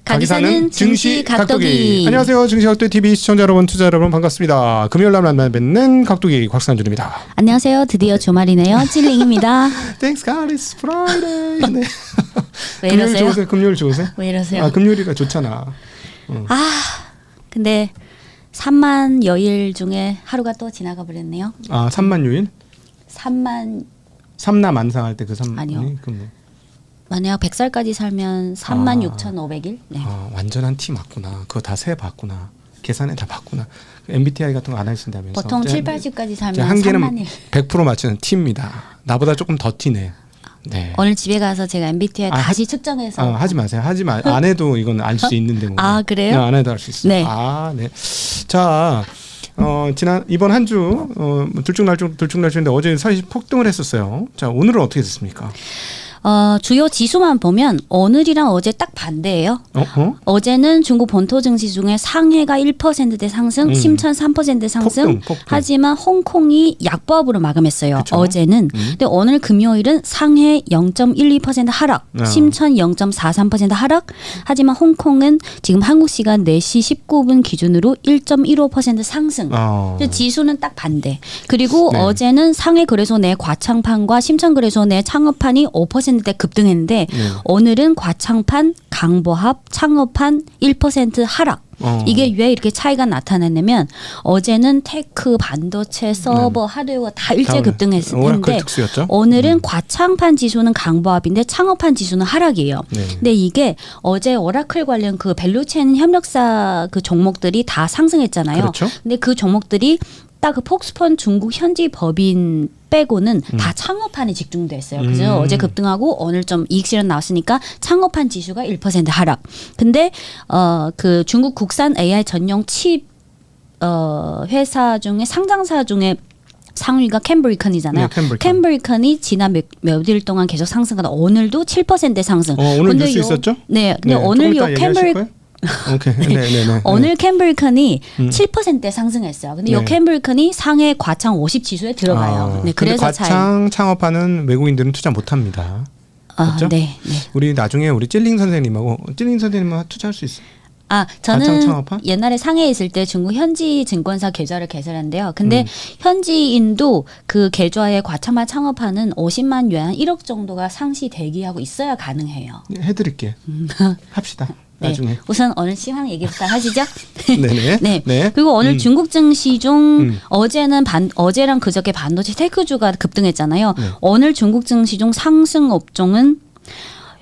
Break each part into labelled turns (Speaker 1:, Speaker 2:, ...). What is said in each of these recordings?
Speaker 1: 가기사는 증시 각도기.
Speaker 2: 안녕하세요. 증시 각도기 TV 시청자 여러분, 투자 여러분 반갑습니다. 금요일 날 만나 뵙는 각도기 곽상준입니다.
Speaker 1: 안녕하세요. 드디어 주말이네요. 찔링입니다.
Speaker 2: Thanks God it's Friday. 네.
Speaker 1: 왜
Speaker 2: 금요일
Speaker 1: 이러세요?
Speaker 2: 좋으세요? 금요일 좋으세요?
Speaker 1: 왜 이러세요?
Speaker 2: 아, 금요일이라 좋잖아.
Speaker 1: 근데 3만 여일 중에 하루가 또 지나가 버렸네요.
Speaker 2: 아, 3만 요일?
Speaker 1: 3만
Speaker 2: 삼나 만상할 때 그 3만.
Speaker 1: 아니요.
Speaker 2: 그럼 뭐.
Speaker 1: 만약 100살까지 살면 3만 6,500일? 네.
Speaker 2: 아, 완전한 티 맞구나. 그거 다 세 봤구나. 계산에 다 봤구나. MBTI 같은 거 안 하신다면서.
Speaker 1: 보통 7, 80까지 살면
Speaker 2: 한 개는
Speaker 1: 3만 일.
Speaker 2: 100% 맞추는 T입니다. 나보다 조금 더 T네. 네.
Speaker 1: 오늘 집에 가서 제가 MBTI 다시 측정해서
Speaker 2: 하지 마세요. 안 해도 이건 알 수 있는데 뭐.
Speaker 1: 아, 그래요?
Speaker 2: 네, 안 해도 알 수 있어요.
Speaker 1: 네.
Speaker 2: 아, 네. 자, 이번 한 주 들쭉날쭉인데 어제 사실 폭등을 했었어요. 자, 오늘은 어떻게 됐습니까?
Speaker 1: 주요 지수만 보면 오늘이랑 어제 딱 반대예요. 어제는 중국 본토 증시 중에 상해가 1%대 상승, 심천 3% 상승.
Speaker 2: 폭등.
Speaker 1: 하지만 홍콩이 약보합으로 마감했어요.
Speaker 2: 그쵸?
Speaker 1: 어제는. 근데 오늘 금요일은 상해 0.12% 하락, 심천 0.43% 하락. 하지만 홍콩은 지금 한국 시간 4시 19분 기준으로 1.15% 상승. 지수는 딱 반대. 그리고
Speaker 2: 네.
Speaker 1: 어제는 상해 거래소 내 과창판과 심천 거래소 내 창업판이 5%대 급등했는데 오늘은 과창판, 강보합, 창업판 1% 하락. 이게 왜 이렇게 차이가 나타났냐면 어제는 테크, 반도체, 서버, 하드웨어 다 일제 급등했는데 오늘은 과창판 지수는 강보합인데 창업판 지수는 하락이에요.
Speaker 2: 네.
Speaker 1: 근데 이게 어제 오라클 관련 그 밸류체인 협력사 그 종목들이 다 상승했잖아요.
Speaker 2: 그렇죠.
Speaker 1: 근데 그 종목들이 딱 그 폭스펀 중국 현지 법인 빼고는 다 창업판에 집중됐어요. 그래서 어제 급등하고 오늘 좀 이익 실현 나왔으니까 창업판 지수가 1% 하락. 근데 그 중국 국산 AI 전용 칩 회사 중에 상장사 중에 상위가 캠브리컨이잖아요.
Speaker 2: 네,
Speaker 1: 캠브리컨이 지난 몇 일 동안 계속 상승하다 오늘도 7% 상승.
Speaker 2: 오늘 뉴스 있었죠?
Speaker 1: 네. 근데 오늘 요 캠브리컨
Speaker 2: 오케이. 네.
Speaker 1: 오늘 캠브리컨이 7% 상승했어요. 근데 이 캠브리컨이 상해 과창 50 지수에 들어가요. 네, 그래서
Speaker 2: 과창 창업하는 외국인들은 투자 못 합니다. 그렇죠?
Speaker 1: 네.
Speaker 2: 우리 나중에 우리 찔링 선생님하고 투자할 수 있어요.
Speaker 1: 저는 옛날에 상해에 있을 때 중국 현지 증권사 계좌를 개설했는데요. 근데 현지인도 그 계좌에 과창만 창업하는 50만 yuan 1억 정도가 상시 대기하고 있어야 가능해요.
Speaker 2: 해드릴게. 합시다. 나중에.
Speaker 1: 네. 우선 오늘 시황 얘기부터 하시죠.
Speaker 2: 네네.
Speaker 1: 네. 그리고 오늘 중국 증시 중 어제랑 그저께 반도체 테크주가 급등했잖아요. 오늘 중국 증시 중 상승 업종은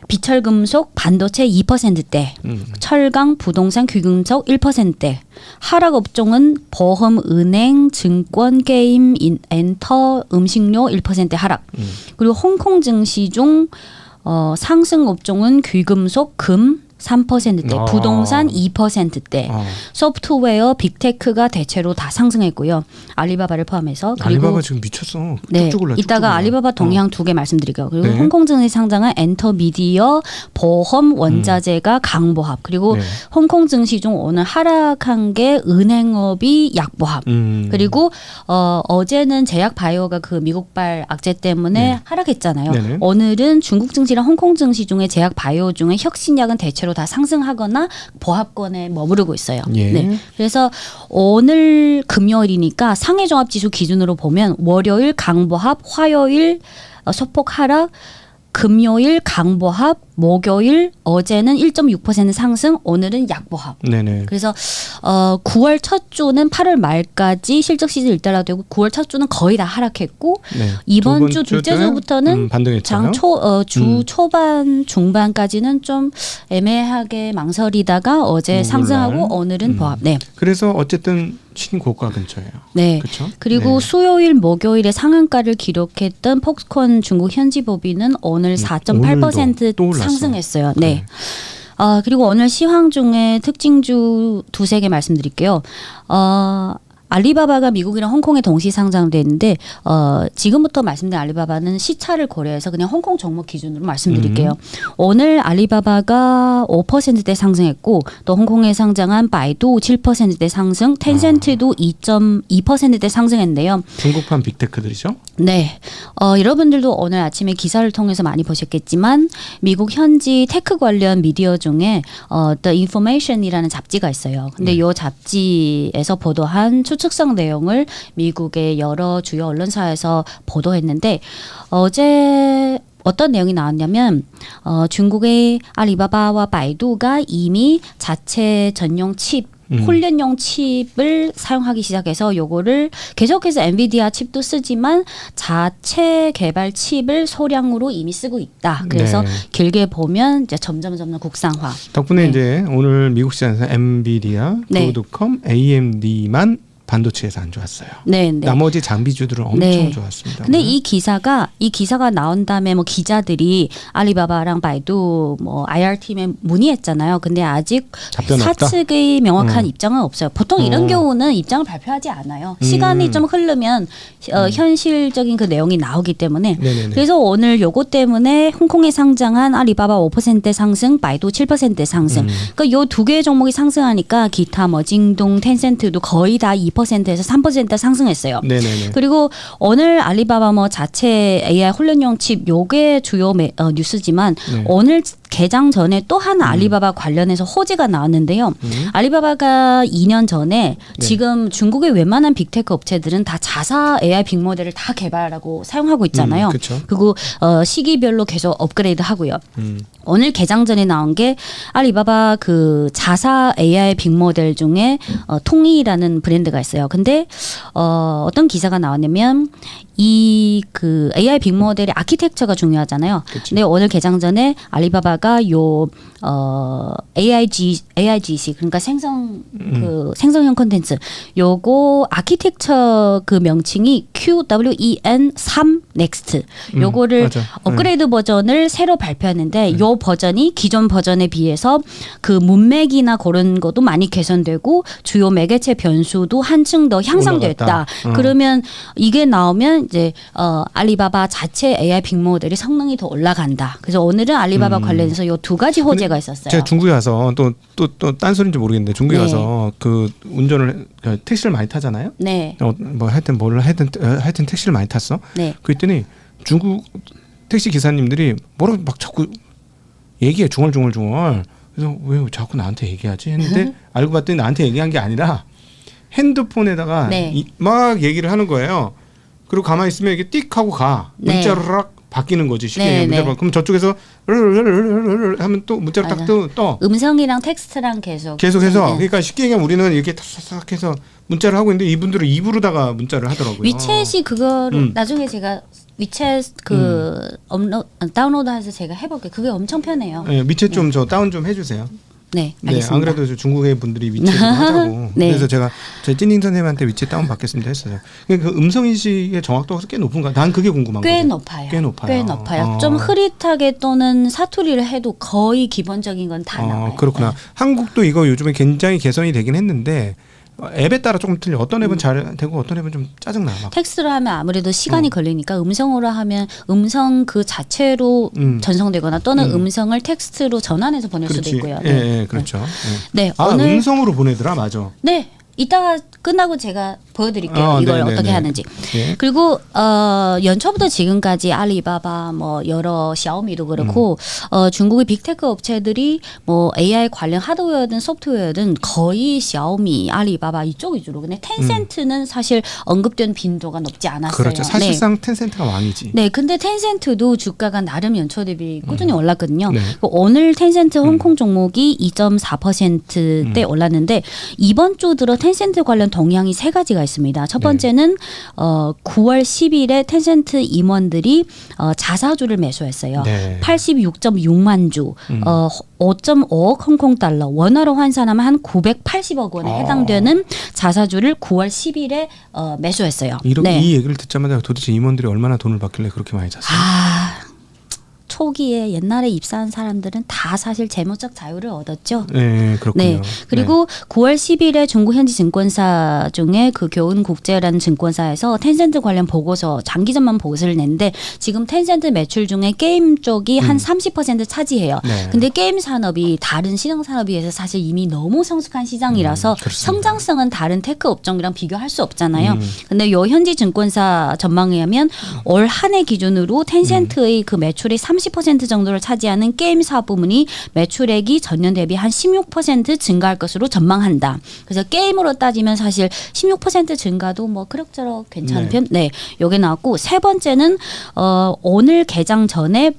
Speaker 1: 비철금속, 반도체 2%대, 철강, 부동산, 귀금속 1%대, 하락 업종은 보험, 은행, 증권, 게임, 엔터, 음식료 1% 하락. 그리고 홍콩 증시 중 상승 업종은 귀금속, 금 3%대, 부동산 2%대, 소프트웨어, 빅테크가 대체로 다 상승했고요. 알리바바를 포함해서. 그리고
Speaker 2: 알리바바 지금 미쳤어.
Speaker 1: 네,
Speaker 2: 쭉쭉 올라.
Speaker 1: 이따가 알리바바 동향 두 개 말씀드릴게요. 그리고 홍콩 증시 상장한 엔터미디어, 보험, 원자재가 강보합. 그리고 홍콩 증시 중 오늘 하락한 게 은행업이 약보합. 그리고 어제는 제약 바이오가 그 미국발 악재 때문에 하락했잖아요. 오늘은 중국 증시랑 홍콩 증시 중에 제약 바이오 중에 혁신약은 대체로 다 상승하거나 보합권에 머무르고 있어요. 네. 그래서 오늘 금요일이니까 상해 종합 지수 기준으로 보면 월요일 강보합, 화요일 소폭 하락, 금요일 강보합, 목요일 어제는 1.6% 상승, 오늘은 약보합.
Speaker 2: 네네.
Speaker 1: 그래서 9월 첫 주는 8월 말까지 실적 시즌 일단락 되고 9월 첫 주는 거의 다 하락했고 이번 주 둘째 주부터는 주 초반 중반까지는 좀 애매하게 망설이다가 어제 상승하고 오늘은 보합. 네.
Speaker 2: 그래서 어쨌든 신고가 근처예요.
Speaker 1: 네.
Speaker 2: 그쵸?
Speaker 1: 그리고 수요일, 목요일에 상한가를 기록했던 폭스콘 중국 현지 법인은 오늘 4.8% 상승했어요. 네. 그리고 오늘 시황 중에 특징주 두세 개 말씀드릴게요. 알리바바가 미국이랑 홍콩에 동시 상장돼 있는데 지금부터 말씀드린 알리바바는 시차를 고려해서 그냥 홍콩 종목 기준으로 말씀드릴게요. 오늘 알리바바가 5%대 상승했고 또 홍콩에 상장한 바이두 7%대 상승, 텐센트도 2.2%대 상승했는데요.
Speaker 2: 중국판 빅테크들이죠?
Speaker 1: 네. 여러분들도 오늘 아침에 기사를 통해서 많이 보셨겠지만 미국 현지 테크 관련 미디어 중에 The Information이라는 잡지가 있어요. 근데 이 잡지에서 보도한 추측성 내용을 미국의 여러 주요 언론사에서 보도했는데 어제 어떤 내용이 나왔냐면 중국의 알리바바와 바이두가 이미 자체 전용 칩 훈련용 칩을 사용하기 시작해서 요거를 계속해서 엔비디아 칩도 쓰지만 자체 개발 칩을 소량으로 이미 쓰고 있다. 그래서
Speaker 2: 네.
Speaker 1: 길게 보면 이제 점점 국산화.
Speaker 2: 덕분에
Speaker 1: 네.
Speaker 2: 이제 오늘 미국 시장에서 엔비디아,
Speaker 1: 네.
Speaker 2: 브로드컴, AMD만 반도체에서 안 좋았어요.
Speaker 1: 네, 네.
Speaker 2: 나머지 장비주들은 엄청
Speaker 1: 네.
Speaker 2: 좋았습니다.
Speaker 1: 근데
Speaker 2: 오늘.
Speaker 1: 이 기사가 나온 다음에 뭐 기자들이 알리바바랑 바이두 뭐 IR 팀에 문의했잖아요. 근데 아직
Speaker 2: 답변 없다?
Speaker 1: 사측의 명확한 입장은 없어요. 보통 이런 경우는 입장을 발표하지 않아요. 시간이 좀 흐르면 현실적인 그 내용이 나오기 때문에.
Speaker 2: 네네네.
Speaker 1: 그래서 오늘 요거 때문에 홍콩에 상장한 알리바바 5% 상승, 바이두 7% 상승. 그러니까 요 두 개의 종목이 상승하니까 기타 뭐 징동, 텐센트도 거의 다 2%에서 3% 상승했어요.
Speaker 2: 네네네.
Speaker 1: 그리고 오늘 알리바바 뭐 자체 AI 훈련용 칩 요게 주요 뉴스지만
Speaker 2: 네.
Speaker 1: 오늘 개장 전에 또 하나 알리바바 관련해서 호재가 나왔는데요. 알리바바가 2년 전에 지금 중국의 웬만한 빅테크 업체들은 다 자사 AI 빅모델을 다 개발하고 사용하고 있잖아요.
Speaker 2: 그쵸.
Speaker 1: 그리고 시기별로 계속 업그레이드 하고요.
Speaker 2: 음.
Speaker 1: 오늘 개장 전에 나온 게 알리바바 그 자사 AI 빅모델 중에 통이라는 브랜드가 있어요. 근데 어떤 기사가 나왔냐면 이 그 AI 빅모델의 아키텍처가 중요하잖아요.
Speaker 2: 그치.
Speaker 1: 근데 오늘 개장 전에 알리바바가 요 AIGC 그러니까 생성형 콘텐츠 요거 아키텍처 그 명칭이 QWEN3 Next 요거를
Speaker 2: 맞아.
Speaker 1: 업그레이드 버전을 새로 발표했는데 요 버전이 기존 버전에 비해서 그 문맥이나 그런 것도 많이 개선되고 주요 매개체 변수도 한층 더 향상됐다.
Speaker 2: 올라갔다.
Speaker 1: 그러면 이게 나오면 이제 알리바바 자체 AI 빅모델이 성능이 더 올라간다. 그래서 오늘은 알리바바 관련해서 요 두 가지 호재가 있었어요.
Speaker 2: 제가 중국에 가서 또 딴소리인지 모르겠는데 중국에
Speaker 1: 네.
Speaker 2: 가서 그 운전을 택시를 많이 타잖아요.
Speaker 1: 네.
Speaker 2: 뭐 하여튼 택시를 많이 탔어.
Speaker 1: 네.
Speaker 2: 그랬더니 중국 택시 기사님들이 뭐라고 막 자꾸 얘기해 중얼중얼. 그래서 왜 자꾸 나한테 얘기하지 했는데 알고 봤더니 나한테 얘기한 게 아니라 핸드폰에다가
Speaker 1: 네.
Speaker 2: 막 얘기를 하는 거예요. 그리고 가만히 있으면 이게 띡 하고 가.
Speaker 1: 네.
Speaker 2: 문자로 락 바뀌는 거지. 쉽게
Speaker 1: 네,
Speaker 2: 얘기하면.
Speaker 1: 네.
Speaker 2: 그럼 저쪽에서 하면 또 문자로 딱 떠.
Speaker 1: 음성이랑 텍스트랑
Speaker 2: 계속해서
Speaker 1: 네.
Speaker 2: 그러니까 쉽게 얘기하면 우리는 이렇게 탁탁 해서 문자를 하고 있는데 이분들은 입으로다가 문자를 하더라고요.
Speaker 1: 위챗이 그거를 나중에 제가 위챗 다운로드해서 제가 해볼게요. 그게 엄청 편해요.
Speaker 2: 네, 밑에 좀 저 다운 좀 해주세요.
Speaker 1: 네,
Speaker 2: 네,
Speaker 1: 알겠습니다.
Speaker 2: 안 그래도 저 중국의 분들이 위챗 좀 하자고.
Speaker 1: 네.
Speaker 2: 그래서 제가 제 찐닝 선생님한테 위챗 다운 받겠습니다 했어요. 그 음성 인식의 정확도가 꽤 높은가? 난 그게 궁금한
Speaker 1: 꽤
Speaker 2: 거죠.
Speaker 1: 높아요.
Speaker 2: 꽤 높아요.
Speaker 1: 좀 흐릿하게 또는 사투리를 해도 거의 기본적인 건 다 나와요.
Speaker 2: 그렇구나.
Speaker 1: 네.
Speaker 2: 한국도 이거 요즘에 굉장히 개선이 되긴 했는데 앱에 따라 조금 틀려. 어떤 앱은 잘 되고 어떤 앱은 좀 짜증나. 막.
Speaker 1: 텍스트로 하면 아무래도 시간이 걸리니까 음성으로 하면 음성 그 자체로 전송되거나 또는 음성을 텍스트로 전환해서 보낼
Speaker 2: 그렇지.
Speaker 1: 수도 있고요.
Speaker 2: 예,
Speaker 1: 네.
Speaker 2: 예, 그렇죠.
Speaker 1: 네,
Speaker 2: 아,
Speaker 1: 오늘
Speaker 2: 음성으로 보내더라, 맞아.
Speaker 1: 네. 이따가 끝나고 제가 보여드릴게요. 이걸
Speaker 2: 네네네.
Speaker 1: 어떻게 하는지.
Speaker 2: 예.
Speaker 1: 그리고 연초부터 지금까지 알리바바 뭐 여러 샤오미도 그렇고 중국의 빅테크 업체들이 뭐 AI 관련 하드웨어든 소프트웨어든 거의 샤오미, 알리바바 이쪽 위주로. 근데 텐센트는 사실 언급된 빈도가 높지 않았어요.
Speaker 2: 그렇죠. 사실상 텐센트가 왕이지.
Speaker 1: 네, 근데 텐센트도 주가가 나름 연초 대비 꾸준히 올랐거든요.
Speaker 2: 네.
Speaker 1: 오늘 텐센트 홍콩 종목이 2.4%대 올랐는데 이번 주 들어 텐센트 관련 동향이 세 가지가 있습니다. 첫 번째는 9월 10일에 텐센트 임원들이 자사주를 매수했어요.
Speaker 2: 네.
Speaker 1: 86.6만 주, 5.5억 홍콩 달러, 원화로 환산하면 한 980억 원에 해당되는 자사주를 9월 10일에 매수했어요.
Speaker 2: 이
Speaker 1: 네.
Speaker 2: 얘기를 듣자마자 도대체 임원들이 얼마나 돈을 받길래 그렇게 많이 샀어요?
Speaker 1: 초기에 옛날에 입사한 사람들은 다 사실 재무적 자유를 얻었죠.
Speaker 2: 네, 그렇군요.
Speaker 1: 네. 그리고 9월 10일에 중국 현지 증권사 중에 그 교은국제라는 증권사에서 텐센트 관련 보고서 장기전망 보고서를 냈는데 지금 텐센트 매출 중에 게임 쪽이 한 30% 차지해요.
Speaker 2: 네.
Speaker 1: 근데 게임 산업이 다른 신흥 산업에 비해서 사실 이미 너무 성숙한 시장이라서
Speaker 2: 그렇습니다.
Speaker 1: 성장성은 다른 테크 업종이랑 비교할 수 없잖아요. 근데 요 현지 증권사 전망에 의하면 올 한 해 기준으로 텐센트의 그 매출의 30% 정도를 차지하는 게임사 부문이 매출액이 전년 대비 한 16% 증가할 것으로 전망한다. 그래서 게임으로 따지면 사실 16% 증가도 뭐 그럭저럭 괜찮은
Speaker 2: 네.
Speaker 1: 편. 네, 요게 나왔고 세 번째는 오늘 개장 전에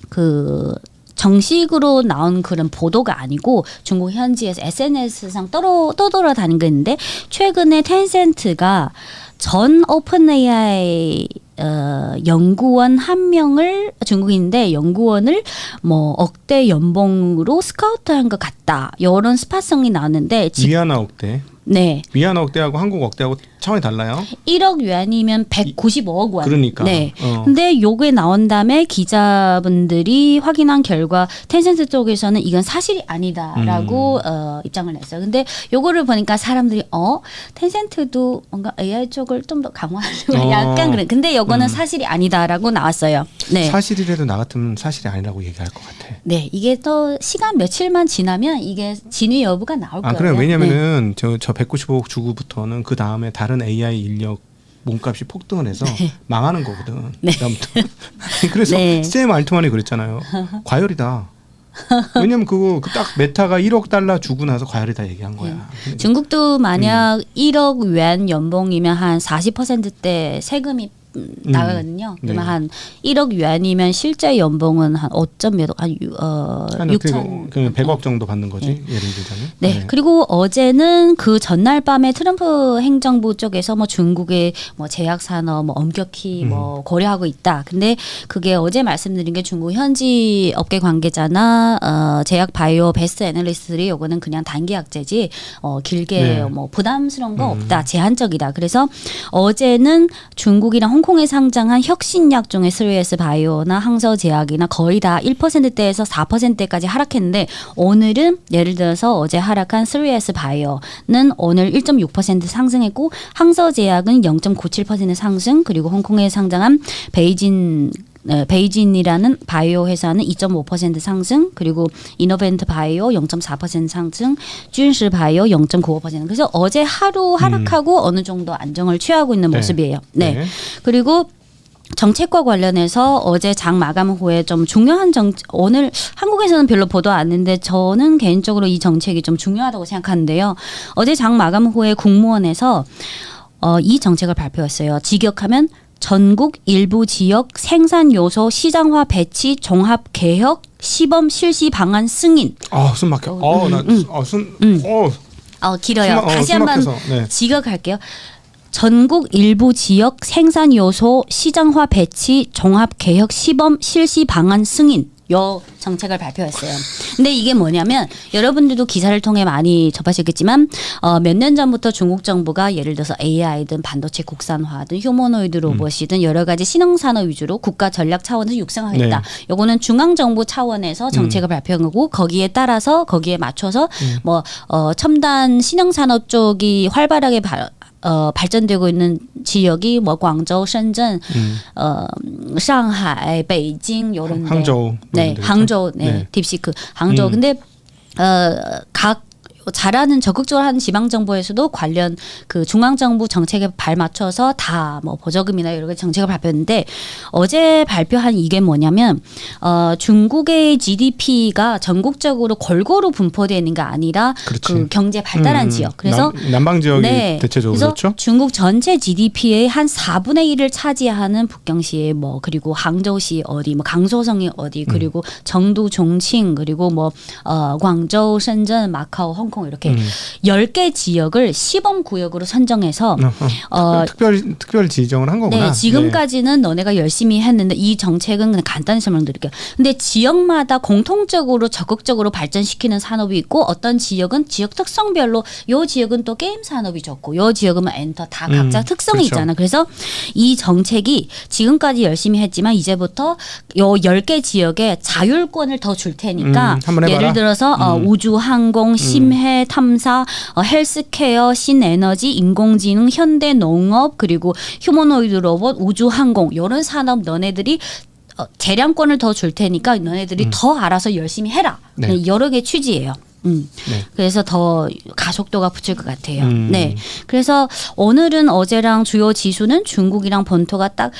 Speaker 1: 그 정식으로 나온 그런 보도가 아니고 중국 현지에서 SNS상 떠돌아다닌 게 있는데 최근에 텐센트가 전 오픈 AI 연구원 한 명을 중국인데 연구원을 뭐 억대 연봉으로 스카우트한 것 같다. 이런 스파성이 나왔는데
Speaker 2: 위안화 억대.
Speaker 1: 네.
Speaker 2: 위안화 억대하고 한국 억대하고 차원이 달라요.
Speaker 1: 1억 yuan이면 195억 원.
Speaker 2: 그러니까.
Speaker 1: 네. 근데 요게 나온 다음에 기자분들이 확인한 결과 텐센트 쪽에서는 이건 사실이 아니다라고 입장을 냈어요. 근데 요거를 보니까 사람들이 텐센트도 뭔가 AI 쪽을 좀 더 강화하려고 약간 그래. 근데 요거는 사실이 아니다라고 나왔어요. 네.
Speaker 2: 사실이라도 나 같으면 사실이 아니라고 얘기할 것 같아.
Speaker 1: 네. 이게 또 시간 며칠만 지나면 이게 진위 여부가 나올 거예요.
Speaker 2: 그래요. 왜냐면은 저 195억 주고부터는 그 다음에 다른 AI 인력 몸값이 폭등을 해서 망하는 거거든.
Speaker 1: 네.
Speaker 2: 그다음부터. 그래서
Speaker 1: 네.
Speaker 2: 샘 알트만이 그랬잖아요. 과열이다. 왜냐면 그거 딱 메타가 1억 달러 주고 나서 과열이다 얘기한 거야.
Speaker 1: 중국도 만약 1억 yuan 연봉이면 한 40%대 세금이 나가거든요. 그러면
Speaker 2: 네.
Speaker 1: 한 1억 yuan이면 실제 연봉은 한 5점 몇억 한 6천
Speaker 2: 100억 정도 받는 거지. 예를 들자면.
Speaker 1: 네. 그리고 어제는 그 전날 밤에 트럼프 행정부 쪽에서 뭐 중국의 뭐 제약 산업 뭐 엄격히 뭐 고려하고 있다. 근데 그게 어제 말씀드린 게 중국 현지 업계 관계자나 제약 바이오 베스트 애널리스트들이 요거는 그냥 단기 약제지 길게
Speaker 2: 네.
Speaker 1: 뭐 부담스러운 거 없다. 제한적이다. 그래서 어제는 중국이랑 홍콩에 상장한 혁신약 중에 3S 바이오나 항서 제약이나 거의 다 1%대에서 4%대까지 하락했는데 오늘은 예를 들어서 어제 하락한 3S 바이오는 오늘 1.6% 상승했고 항서 제약은 0.97% 상승 그리고 홍콩에 상장한 베이진이라는 바이오 회사는 2.5% 상승 그리고 이노벤트 바이오 0.4% 상승 준시 바이오 0.95% 그래서 어제 하루 하락하고 어느 정도 안정을 취하고 있는
Speaker 2: 네.
Speaker 1: 모습이에요. 네.
Speaker 2: 네.
Speaker 1: 그리고 정책과 관련해서 어제 장 마감 후에 좀 중요한 오늘 한국에서는 별로 보도 안 했는데 저는 개인적으로 이 정책이 좀 중요하다고 생각하는데요. 어제 장 마감 후에 국무원에서 이 정책을 발표했어요. 직역하면 전국 일부 지역 생산 요소 시장화 배치 종합 개혁 시범 실시 방안 승인.
Speaker 2: 숨 막혀.
Speaker 1: 길어요. 다시 한번
Speaker 2: 네.
Speaker 1: 직역할게요. 전국 일부 지역 생산 요소 시장화 배치 종합 개혁 시범 실시 방안 승인. 요 정책을 발표했어요. 근데 이게 뭐냐면 여러분들도 기사를 통해 많이 접하셨겠지만 몇 년 전부터 중국 정부가 예를 들어서 AI든 반도체 국산화든 휴머노이드 로봇이든 여러 가지 신흥 산업 위주로 국가 전략 차원에서 육성하겠다.
Speaker 2: 네.
Speaker 1: 요거는 중앙 정부 차원에서 정책을 발표한 거고 거기에 따라서 거기에 맞춰서 첨단 신흥 산업 쪽이 활발하게 발전되고 있는 지역이 뭐 광저우,深圳, 상하이, 베이징 요런 데.
Speaker 2: 항저우.
Speaker 1: 네, 항저우. 네. 딥시크. 항저우. 근데 각 잘하는 적극적으로 하는 지방 정부에서도 관련 그 중앙 정부 정책에 발맞춰서 다 뭐 보조금이나 여러 가지 정책을 발표했는데 어제 발표한 이게 뭐냐면 중국의 GDP가 전국적으로 골고루 분포되는 게 아니라
Speaker 2: 그렇지.
Speaker 1: 그 경제 발달한 지역. 그래서
Speaker 2: 남방 지역이
Speaker 1: 네.
Speaker 2: 대체적으로
Speaker 1: 그래서
Speaker 2: 그렇죠.
Speaker 1: 중국 전체 GDP의 한 4분의 1을 차지하는 북경시 뭐 그리고 항저우시 어디 뭐 강소성이 어디 그리고 정도 종칭 그리고 뭐 광저우, 深圳, 마카오, 홍콩 홍콩 이렇게 10개 지역을 시범 구역으로 선정해서
Speaker 2: 특별 지정을 한 거구나.
Speaker 1: 네, 지금까지는 너네가 열심히 했는데 이 정책은 그냥 간단히 설명드릴게요. 근데 지역마다 공통적으로 적극적으로 발전시키는 산업이 있고 어떤 지역은 지역 특성별로 요 지역은 또 게임 산업이 좋고 요 지역은 엔터 다 각자 특성이
Speaker 2: 그렇죠.
Speaker 1: 있잖아. 그래서 이 정책이 지금까지 열심히 했지만 이제부터 요 10개 지역에 자율권을 더 줄 테니까
Speaker 2: 한번 해봐라.
Speaker 1: 예를 들어서 우주, 항공, 심해, 탐사, 헬스케어, 신에너지, 인공지능, 현대 농업 그리고 휴머노이드 로봇, 우주, 항공 이런 산업 너네들이 재량권을 더 줄 테니까 너네들이 더 알아서 열심히 해라.
Speaker 2: 네.
Speaker 1: 여러 개 취지예요.
Speaker 2: 네.
Speaker 1: 그래서 더 가속도가 붙을 것 같아요. 네. 그래서 오늘은 어제랑 주요 지수는 중국이랑 본토가 딱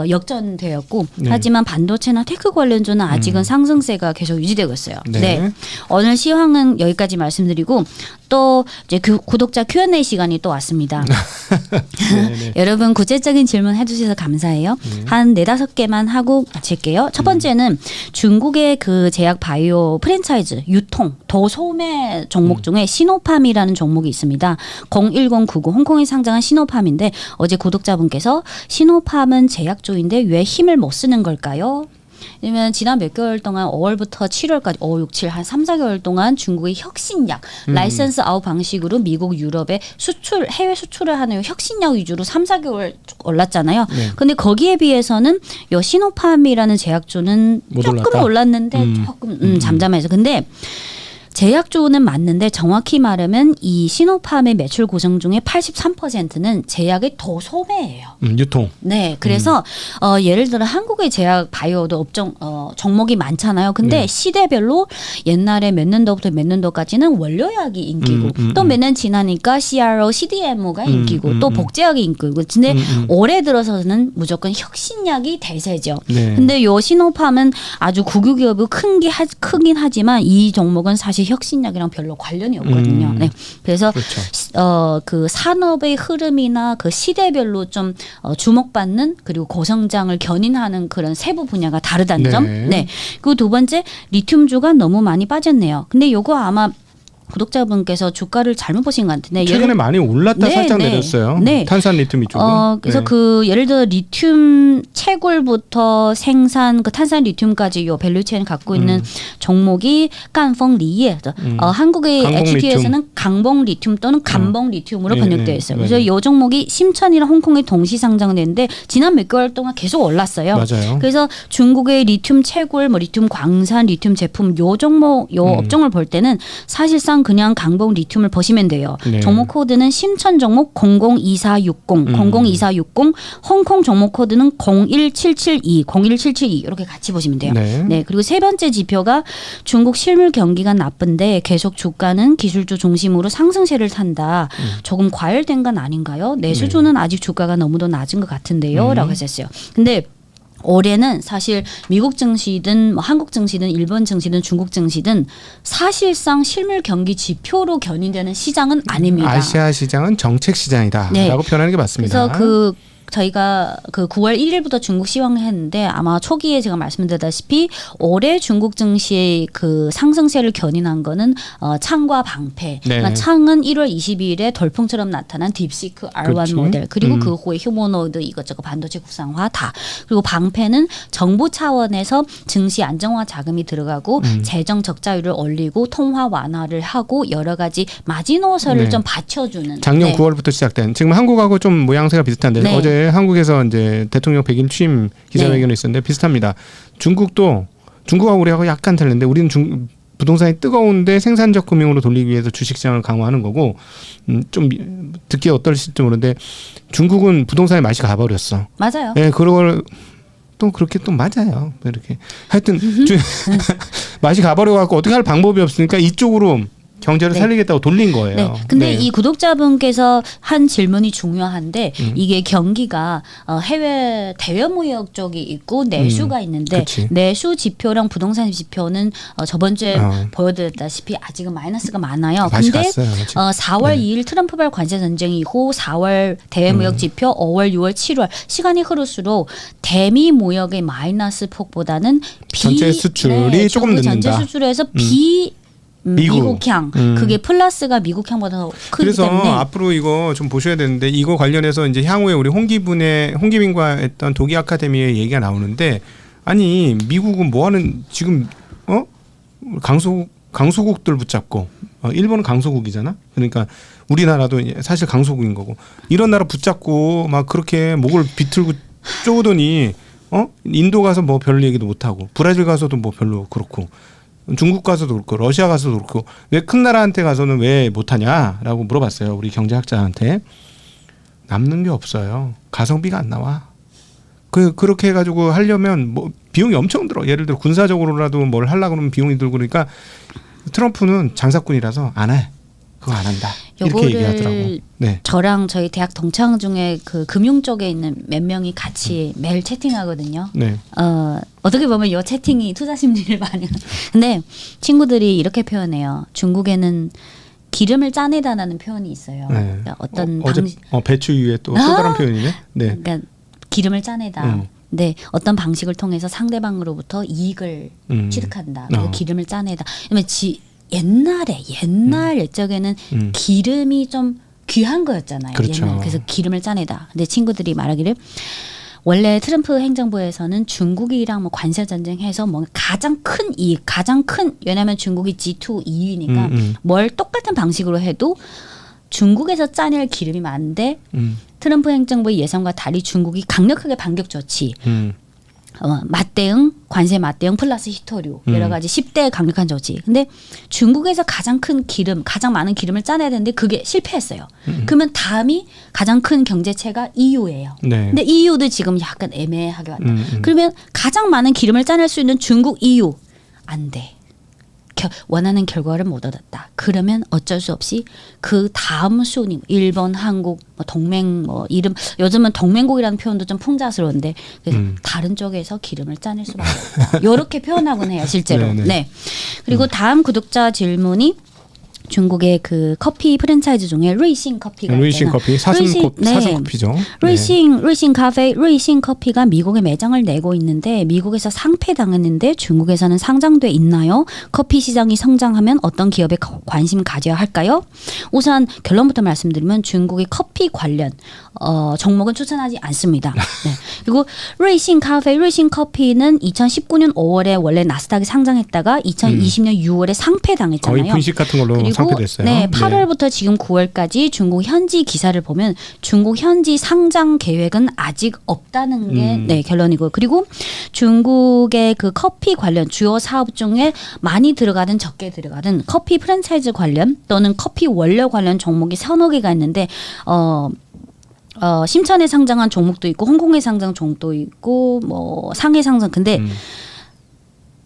Speaker 1: 역전되었고
Speaker 2: 네.
Speaker 1: 하지만 반도체나 테크 관련주는 아직은 상승세가 계속 유지되고 있어요.
Speaker 2: 네.
Speaker 1: 네. 오늘 시황은 여기까지 말씀드리고 또 이제 구독자 Q&A 시간이 또 왔습니다.
Speaker 2: 네.
Speaker 1: 여러분 구체적인 질문 해주셔서 감사해요. 한 4-5개만 하고 마칠게요. 첫 번째는 중국의 그 제약 바이오 프랜차이즈 유통 도소매 종목 중에 시노팜이라는 종목이 있습니다. 01099 홍콩에 상장한 시노팜인데 어제 구독자분께서 시노팜은 제약주인데 왜 힘을 못 쓰는 걸까요? 왜냐면 지난 몇 개월 동안 5월부터 7월까지 5, 6, 7 한 3, 4개월 동안 중국의 혁신약 라이선스 아웃 방식으로 미국, 유럽에 수출 해외 수출을 하는 혁신약 위주로 3, 4개월 올랐잖아요.
Speaker 2: 네.
Speaker 1: 근데 거기에 비해서는 요 시노팜이라는 제약주는
Speaker 2: 못
Speaker 1: 조금
Speaker 2: 올랐다?
Speaker 1: 올랐는데 조금 잠잠해서 근데 제약주는 맞는데 정확히 말하면 이 시노팜의 매출 구성 중에 83%는 제약의 도소매예요.
Speaker 2: 유통.
Speaker 1: 네, 그래서 예를 들어 한국의 제약 바이오도 업종 종목이 많잖아요. 근데
Speaker 2: 네.
Speaker 1: 시대별로 옛날에 몇 년도부터 몇 년도까지는 원료약이 인기고 또 몇 년 지나니까 CRO, CDMO가 인기고 또 복제약이 인기고. 근데 올해 들어서는 무조건 혁신약이 대세죠.
Speaker 2: 네.
Speaker 1: 근데 요 시노팜은 아주 국유기업이 크긴 하지만 이 종목은 사실 혁신약이랑 별로 관련이 없거든요. 네. 그래서
Speaker 2: 그렇죠.
Speaker 1: 그 산업의 흐름이나 그 시대별로 좀 주목받는 그리고 고성장을 견인하는 그런 세부 분야가 다르다는
Speaker 2: 네.
Speaker 1: 점. 네. 그리고 두 번째 리튬주가 너무 많이 빠졌네요. 근데 요거 아마 구독자분께서 주가를 잘못 보신 것 같은데
Speaker 2: 최근에 많이 올랐다
Speaker 1: 네,
Speaker 2: 살짝
Speaker 1: 네.
Speaker 2: 내렸어요.
Speaker 1: 네.
Speaker 2: 탄산 리튬 이쪽은.
Speaker 1: 그래서
Speaker 2: 네.
Speaker 1: 그 예를 들어 리튬 채굴부터 생산 그 탄산 리튬까지 요 밸류체인 갖고 있는 종목이 깐펑 리예. 한국의
Speaker 2: 강봉
Speaker 1: HT에서는 강봉 리튬 또는 감봉 리튬으로
Speaker 2: 네,
Speaker 1: 번역되어
Speaker 2: 네.
Speaker 1: 있어요.
Speaker 2: 네.
Speaker 1: 그래서 요 종목이 심천이랑 홍콩에 동시 상장됐는데 지난 몇 개월 동안 계속 올랐어요.
Speaker 2: 맞아요.
Speaker 1: 그래서 중국의 리튬 채굴, 뭐 리튬 광산, 리튬 제품 요 종목 요 업종을 볼 때는 사실상 그냥 강봉 리튬을 보시면 돼요.
Speaker 2: 네.
Speaker 1: 종목 코드는 심천 종목 002460, 002460, 홍콩 종목 코드는 01772 이렇게 같이 보시면 돼요.
Speaker 2: 네.
Speaker 1: 그리고 세 번째 지표가 중국 실물 경기가 나쁜데 계속 주가는 기술주 중심으로 상승세를 탄다. 조금 과열된 건 아닌가요? 내수주는 아직 주가가 너무도 낮은 것 같은데요. 라고 했었어요. 근데 올해는 사실 미국 증시든 뭐 한국 증시든 일본 증시든 중국 증시든 사실상 실물 경기 지표로 견인되는 시장은 아닙니다.
Speaker 2: 아시아 시장은 정책 시장이다라고
Speaker 1: 네.
Speaker 2: 표현하는 게 맞습니다.
Speaker 1: 그래서 저희가 그 9월 1일부터 중국 시황을 했는데 아마 초기에 제가 말씀드렸다시피 올해 중국 증시의 그 상승세를 견인한 거는 창과 방패.
Speaker 2: 네.
Speaker 1: 그러니까 창은 1월 22일에 돌풍처럼 나타난 딥시크 R1
Speaker 2: 그렇죠.
Speaker 1: 모델 그리고 그 후에 휴머노이드 이것저것 반도체 국산화 다. 그리고 방패는 정부 차원에서 증시 안정화 자금이 들어가고 재정 적자율을 올리고 통화 완화를 하고 여러 가지 마지노선을
Speaker 2: 네.
Speaker 1: 좀 받쳐주는.
Speaker 2: 작년
Speaker 1: 네.
Speaker 2: 9월부터 시작된 지금 한국하고 좀 모양새가 비슷한데
Speaker 1: 네.
Speaker 2: 어제 한국에서 이제 대통령 100일 취임 기자회견이 있었는데 비슷합니다. 중국하고 우리하고 약간 다른데 우리는 부동산이 뜨거운데 생산적 금융으로 돌리기 위해서 주식시장을 강화하는 거고 좀 듣기 어떨지 모르는데 중국은 부동산의 맛이 가버렸어.
Speaker 1: 맞아요.
Speaker 2: 네, 그걸 또 그렇게 또 맞아요. 이렇게 하여튼 맛이 가버려갖고 어떻게 할 방법이 없으니까 이쪽으로 경제를
Speaker 1: 네.
Speaker 2: 살리겠다고 돌린 거예요.
Speaker 1: 네. 근데
Speaker 2: 네.
Speaker 1: 이 구독자분께서 한 질문이 중요한데 이게 경기가 해외 대외무역 쪽이 있고 내수가 있는데
Speaker 2: 그치.
Speaker 1: 내수 지표랑 부동산 지표는 저번 주에 보여드렸다시피 아직은 마이너스가 많아요.
Speaker 2: 맛이
Speaker 1: 근데
Speaker 2: 갔어요. 아직.
Speaker 1: 4월 2일 트럼프발 관세 전쟁 이후 4월 대외무역 지표, 5월, 6월, 7월 시간이 흐를수록 대미 무역의 마이너스 폭보다는
Speaker 2: 전체 수출이 조금
Speaker 1: 전체
Speaker 2: 늦는다.
Speaker 1: 수출에서 미국향 그게 플러스가 미국향보다 더 크기
Speaker 2: 그래서
Speaker 1: 때문에
Speaker 2: 앞으로 이거 좀 보셔야 되는데 이거 관련해서 이제 향후에 우리 홍기빈과 했던 독일 아카데미의 얘기가 나오는데 아니 미국은 뭐하는 지금 강소국들 붙잡고 일본은 강소국이잖아. 그러니까 우리나라도 사실 강소국인 거고 이런 나라 붙잡고 막 그렇게 목을 비틀고 쪼으더니 인도 가서 뭐 별 얘기도 못 하고 브라질 가서도 뭐 별로 그렇고 중국 가서도 그렇고 러시아 가서도 그렇고 왜 큰 나라한테 가서는 왜 못하냐라고 물어봤어요. 우리 경제학자한테. 남는 게 없어요. 가성비가 안 나와. 그렇게 해가지고 하려면 뭐 비용이 엄청 들어. 예를 들어 군사적으로라도 뭘 하려고 그러면 비용이 들고 그러니까 트럼프는 장사꾼이라서 안 해. 그거 안 한다. 이렇게 얘기하더라고. 네.
Speaker 1: 저랑 저희 대학 동창 중에 그 금융 쪽에 있는 몇 명이 같이 매일 채팅하거든요.
Speaker 2: 네.
Speaker 1: 어떻게 보면 이 채팅이 투자 심리를 많이. 근데 친구들이 이렇게 표현해요. 중국에는 기름을 짜내다라는 표현이 있어요. 네. 그러니까 어떤
Speaker 2: 배추 위에 또 다른 표현이네. 네.
Speaker 1: 그러니까 기름을 짜내다. 네, 어떤 방식을 통해서 상대방으로부터 이익을 취득한다. 그리고 기름을 짜내다. 그러면 옛날 옛적에는 기름이 좀 귀한 거였잖아요.
Speaker 2: 그렇죠.
Speaker 1: 그래서 기름을 짜내다. 근데 친구들이 말하기를 원래 트럼프 행정부에서는 중국이랑 뭐 관세 전쟁해서 뭐 가장 큰 이익, 왜냐하면 중국이 G2 2위니까 뭘 똑같은 방식으로 해도 중국에서 짜낼 기름이 많은데 트럼프 행정부의 예상과 달리 중국이 강력하게 반격 조치, 관세 맞대응 플러스 희토류 여러 가지 10대 강력한 조치. 근데 중국에서 가장 많은 기름을 짜내야 되는데 그게 실패했어요. 그러면 다음이 가장 큰 경제체가 EU예요.
Speaker 2: 네.
Speaker 1: 근데 EU도 지금 약간 애매하게 왔다. 그러면 가장 많은 기름을 짜낼 수 있는 중국 EU 안 돼. 원하는 결과를 못 얻었다. 그러면 어쩔 수 없이 그 다음 순위 일본, 한국, 뭐 동맹 뭐 이름 요즘은 동맹국이라는 표현도 좀 풍자스러운데 다른 쪽에서 기름을 짜낼 수밖에 없다. 이렇게 표현하곤 해요, 실제로. 네. 그리고 다음 구독자 질문이 중국의 그 커피 프랜차이즈 중에 루이싱 커피가 있잖아.
Speaker 2: 루이싱 커피 사슴 커피죠.
Speaker 1: 루이싱 카페, 루이싱 커피가 미국에 매장을 내고 있는데 미국에서 상폐당했는데 중국에서는 상장돼 있나요? 커피 시장이 성장하면 어떤 기업에 관심 가져야 할까요? 우선 결론부터 말씀드리면 중국의 커피 관련 종목은 추천하지 않습니다. 네. 그리고 루이싱 커피는 2019년 5월에 원래 나스닥에 상장했다가 2020년 6월에 상폐당했잖아요.
Speaker 2: 거의 분식 같은 걸로 상폐됐어요.
Speaker 1: 네, 8월부터 지금 9월까지 중국 현지 기사를 보면 중국 현지 상장 계획은 아직 없다는 게 결론이고, 그리고 중국의 그 커피 관련 주요 사업 중에 많이 들어가든 적게 들어가든 커피 프랜차이즈 관련 또는 커피 원료 관련 종목이 서너 개가 있는데 심천에 상장한 종목도 있고 홍콩에 상장 종목도 있고 뭐 상해 상장. 근데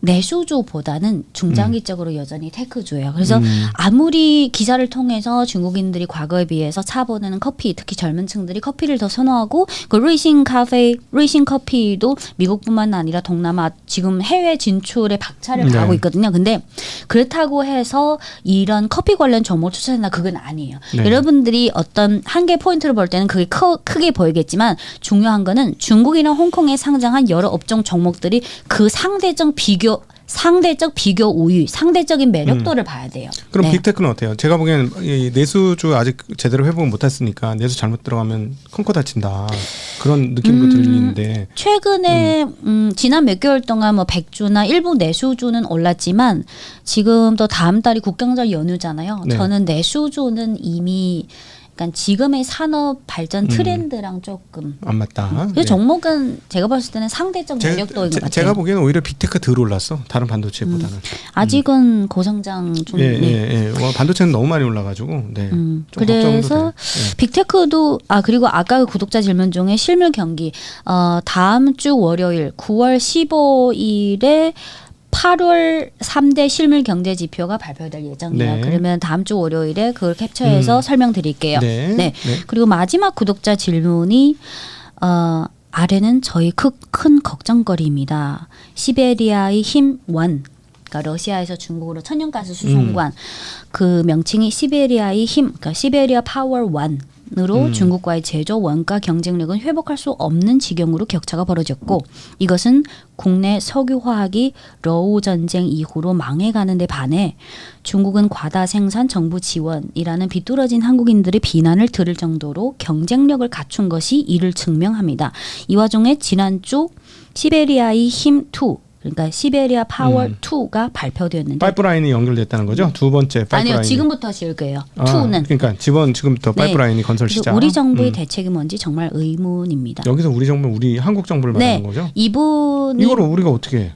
Speaker 1: 내수주보다는 중장기적으로 여전히 테크주예요. 그래서 아무리 기사를 통해서 중국인들이 과거에 비해서 차 보내는 커피, 특히 젊은 층들이 커피를 더 선호하고 그 루이싱 커피도 미국뿐만 아니라 동남아 지금 해외 진출에 박차를 가하고 있거든요. 근데 그렇다고 해서 이런 커피 관련 종목 추천한다 그건 아니에요.
Speaker 2: 네. 여러분들이
Speaker 1: 어떤 한계 포인트를 볼 때는 그게 크게 보이겠지만 중요한 거는 중국이나 홍콩에 상장한 여러 업종 종목들이 그 상대적 비교 우위, 상대적인 매력도를 봐야 돼요.
Speaker 2: 그럼 빅테크는 어때요? 제가 보기에는 이 내수주 아직 제대로 회복을 못했으니까 내수 잘못 들어가면 콩코 다친다 그런 느낌도 들리는데
Speaker 1: 최근에 지난 몇 개월 동안 뭐 백주나 일부 내수주는 올랐지만 지금 또 다음 달이 국경절 연휴잖아요.
Speaker 2: 네.
Speaker 1: 저는 내수주는 이미 약간 지금의 산업 발전 트렌드랑 조금
Speaker 2: 안 맞다.
Speaker 1: 그 종목은 제가 봤을 때는 상대적 매력도인 것 같아요.
Speaker 2: 제가 보기에는 오히려 빅테크 덜 올랐어. 다른 반도체보다는.
Speaker 1: 아직은 고성장 중.
Speaker 2: 예. 반도체는 너무 많이 올라가지고. 네.
Speaker 1: 그래서 빅테크도 그리고 아까 그 구독자 질문 중에 실물 경기 다음 주 월요일 9월 15일에 8월 3대 실물 경제 지표가 발표될 예정이에요.
Speaker 2: 네.
Speaker 1: 그러면 다음 주 월요일에 그걸 캡처해서 설명드릴게요.
Speaker 2: 네.
Speaker 1: 그리고 마지막 구독자 질문이 아래는 저희 큰 걱정거리입니다. 시베리아의 힘1 그러니까 러시아에서 중국으로 천연가스 수송관 그 명칭이 시베리아의 힘, 그러니까 시베리아 파워 1 중국과의 제조 원가 경쟁력은 회복할 수 없는 지경으로 격차가 벌어졌고 이것은 국내 석유화학이 러우 전쟁 이후로 망해가는 데 반해 중국은 과다 생산 정부 지원이라는 비뚤어진 한국인들의 비난을 들을 정도로 경쟁력을 갖춘 것이 이를 증명합니다. 이 와중에 지난주 시베리아의 힘2 그러니까 시베리아 파워 2가 발표되었는데
Speaker 2: 파이프라인이 연결됐다는 거죠? 두 번째 파이프라인.
Speaker 1: 아니요. 지금부터 지을 거예요. 2는.
Speaker 2: 그러니까 지금부터 파이프라인이 건설 시작.
Speaker 1: 우리 정부의 대책이 뭔지 정말 의문입니다.
Speaker 2: 여기서 우리 정부 우리 한국 정부를 말하는 거죠?
Speaker 1: 이분이
Speaker 2: 이거를 우리가 어떻게 해?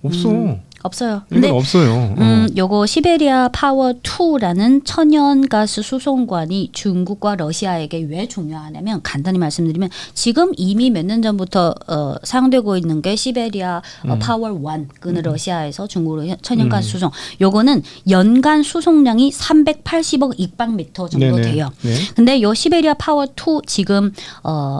Speaker 2: 없어.
Speaker 1: 없어요.
Speaker 2: 이건
Speaker 1: 근데
Speaker 2: 없어요.
Speaker 1: 요거 시베리아 파워 2라는 천연가스 수송관이 중국과 러시아에게 왜 중요하냐면 간단히 말씀드리면 지금 이미 몇 년 전부터 사용되고 있는 게 시베리아 파워 1 그는 러시아에서 중국으로 천연가스 수송. 요거는 연간 수송량이 380억 입방미터 정도
Speaker 2: 네네.
Speaker 1: 돼요.
Speaker 2: 네.
Speaker 1: 근데 요 시베리아 파워 2 지금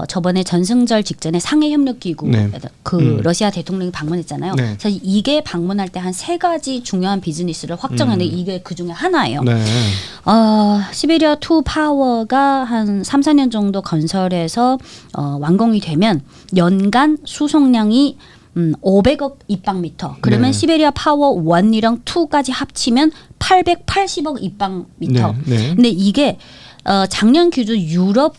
Speaker 1: 저번에 전승절 직전에 상해 협력 기구
Speaker 2: 네.
Speaker 1: 그 러시아 대통령이 방문했잖아요.
Speaker 2: 네.
Speaker 1: 사실 이게 방문할 때 한 세 가지 중요한 비즈니스를 확정하는데 이게 그 중에 하나예요.
Speaker 2: 네.
Speaker 1: 시베리아 2 파워가 한 3, 4년 정도 건설해서 완공이 되면 연간 수송량이 500억 입방미터. 그러면
Speaker 2: 네.
Speaker 1: 시베리아 파워 1이랑 2까지 합치면 880억 입방미터.
Speaker 2: 네. 네.
Speaker 1: 근데 이게 작년 기준 유럽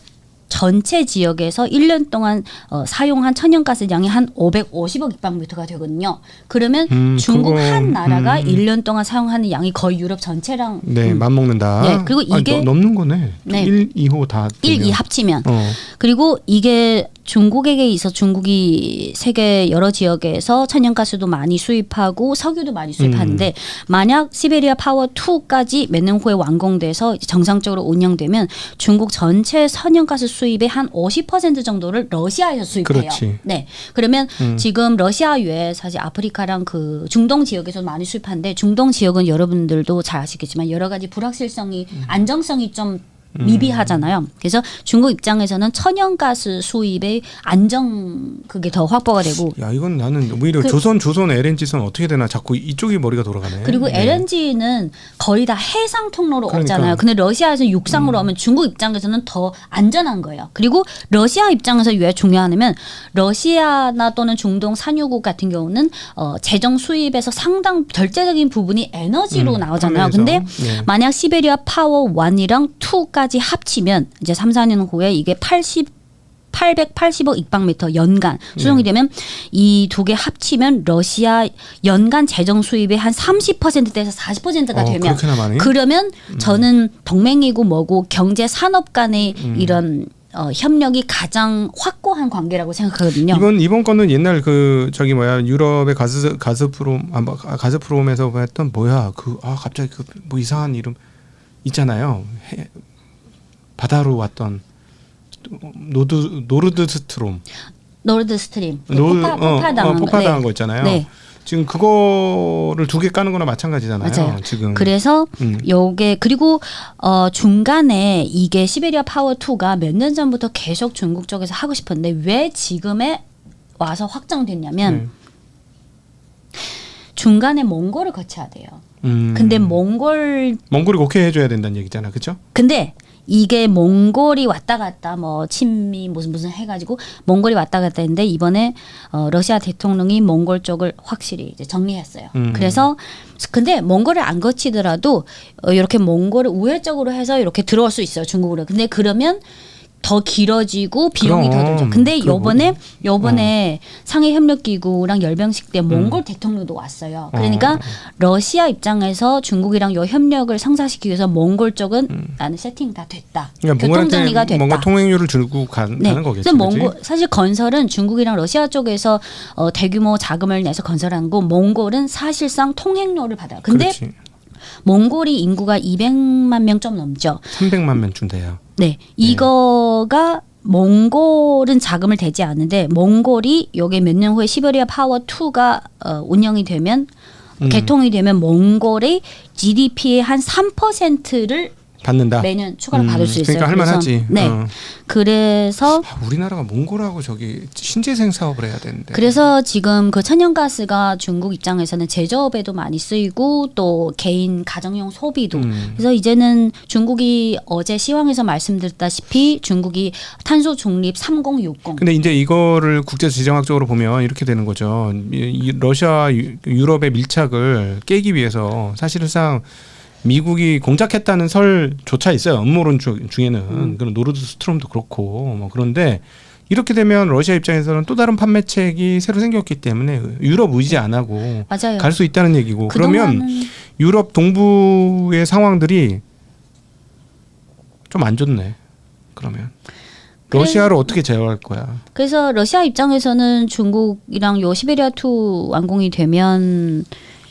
Speaker 1: 전체 지역에서 1년 동안 사용한 천연가스 양이 한 550억 입방미터가 되거든요. 그러면 중국
Speaker 2: 그거,
Speaker 1: 한 나라가 1년 동안 사용하는 양이 거의 유럽 전체랑
Speaker 2: 네, 맞먹는다.
Speaker 1: 네, 그리고 이게
Speaker 2: 넘는 거네.
Speaker 1: 네.
Speaker 2: 1, 2호 다
Speaker 1: 1, 2 합치면.
Speaker 2: 어.
Speaker 1: 그리고 이게 중국에게 있어 중국이 세계 여러 지역에서 천연가스도 많이 수입하고 석유도 많이 수입하는데 만약 시베리아 파워 2까지 몇 년 후에 완공돼서 이제 정상적으로 운영되면 중국 전체 천연가스 수입의 한 50% 정도를 러시아에서 수입해요.
Speaker 2: 그렇지.
Speaker 1: 네. 그러면 지금 러시아 외에 사실 아프리카랑 그 중동 지역에서 많이 수입하는데 중동 지역은 여러분들도 잘 아시겠지만 여러 가지 불확실성이 안정성이 좀 미비하잖아요. 그래서 중국 입장에서는 천연가스 수입의 안정 그게 더 확보가 되고.
Speaker 2: 야 이건 나는 오히려 조선 LNG선 어떻게 되나 자꾸 이쪽이 머리가 돌아가네.
Speaker 1: 그리고
Speaker 2: 네.
Speaker 1: LNG는 거의 다 해상 통로로
Speaker 2: 그러니까.
Speaker 1: 오잖아요. 근데 러시아에서 육상으로 오면 중국 입장에서는 더 안전한 거예요. 그리고 러시아 입장에서 왜 중요하냐면 러시아나 또는 중동 산유국 같은 경우는 재정 수입에서 상당 절대적인 부분이 에너지로 나오잖아요. 근데
Speaker 2: 네.
Speaker 1: 만약 시베리아 파워 1이랑 2까지 합치면 이제 3, 4년 후에 이게 880억 입방미터 연간 수송이 되면 이 두 개 합치면 러시아 연간 재정 수입의 한 30%대에서 40%가 되면
Speaker 2: 그렇게나 많이?
Speaker 1: 그러면 저는 동맹이고 뭐고 경제 산업 간의 이런 협력이 가장 확고한 관계라고 생각하거든요.
Speaker 2: 이번 건은 옛날 그 저기 뭐야 유럽의 가스프롬에서 했던 뭐야 갑자기 그 뭐 이상한 이름 있잖아요. 바다로 왔던 노르드스트롬.
Speaker 1: 노르드스트림. 폭파당한
Speaker 2: 폭파당한 거 있잖아요.
Speaker 1: 네.
Speaker 2: 지금 그거를 두 개 까는 거나 마찬가지잖아요.
Speaker 1: 맞아요.
Speaker 2: 지금.
Speaker 1: 그래서 요게 그리고 중간에 이게 시베리아 파워 2가 몇 년 전부터 계속 중국 쪽에서 하고 싶었는데 왜 지금에 와서 확정됐냐면 중간에 몽골을 거쳐야 돼요. 근데 몽골이
Speaker 2: 오케이 해줘야 된다는 얘기잖아, 그렇죠?
Speaker 1: 근데 이게 몽골이 왔다 갔다 뭐 친미 무슨 해가지고 몽골이 왔다 갔다 했는데 이번에 러시아 대통령이 몽골 쪽을 확실히 이제 정리했어요. 그래서 근데 몽골을 안 거치더라도 이렇게 몽골을 우회적으로 해서 이렇게 들어올 수 있어요, 중국으로. 근데 그러면 더 길어지고 비용이 더 들죠. 근데 요번에 상해 협력 기구랑 열병식 때 몽골 대통령도 왔어요. 그러니까 러시아 입장에서 중국이랑 요 협력을 성사시키기 위해서 몽골 쪽은 나는 세팅 다 됐다.
Speaker 2: 그러니까
Speaker 1: 교통 정리가 됐다.
Speaker 2: 뭔가 통행료를 들고 가는 거겠죠.
Speaker 1: 그래서 몽골 사실 건설은 중국이랑 러시아 쪽에서 대규모 자금을 내서 건설한 거 몽골은 사실상 통행료를 받아요. 근데
Speaker 2: 그렇지.
Speaker 1: 몽골이 인구가 200만 명 좀 넘죠.
Speaker 2: 300만 명 준대요.
Speaker 1: 네, 이거가 몽골은 자금을 대지 않는데 몽골이 요게 몇 년 후에 시베리아 파워 2가 운영이 되면 개통이 되면 몽골의 GDP의 한 3%를
Speaker 2: 받는다.
Speaker 1: 매년 추가로 받을 수 있어요.
Speaker 2: 그러니까 할만하지.
Speaker 1: 네. 그래서
Speaker 2: 우리나라가 몽골하고 저기 신재생 사업을 해야 되는데.
Speaker 1: 그래서 지금 그 천연가스가 중국 입장에서는 제조업에도 많이 쓰이고 또 개인 가정용 소비도. 그래서 이제는 중국이 어제 시황에서 말씀드렸다시피 중국이 탄소 중립 3060.
Speaker 2: 근데 이제 이거를 국제 지정학적으로 보면 이렇게 되는 거죠. 이 러시아 유럽의 밀착을 깨기 위해서 사실상 미국이 공작했다는 설조차 있어요. 음모론 중에는 그런 노르드 스트롬도 그렇고 뭐 그런데 이렇게 되면 러시아 입장에서는 또 다른 판매책이 새로 생겼기 때문에 유럽 의지 안 하고
Speaker 1: 맞아요.
Speaker 2: 갈 수 있다는 얘기고 그러면 유럽 동부의 상황들이 좀 안 좋네. 그러면 러시아를 어떻게 제어할 거야?
Speaker 1: 그래서 러시아 입장에서는 중국이랑 요 시베리아2 완공이 되면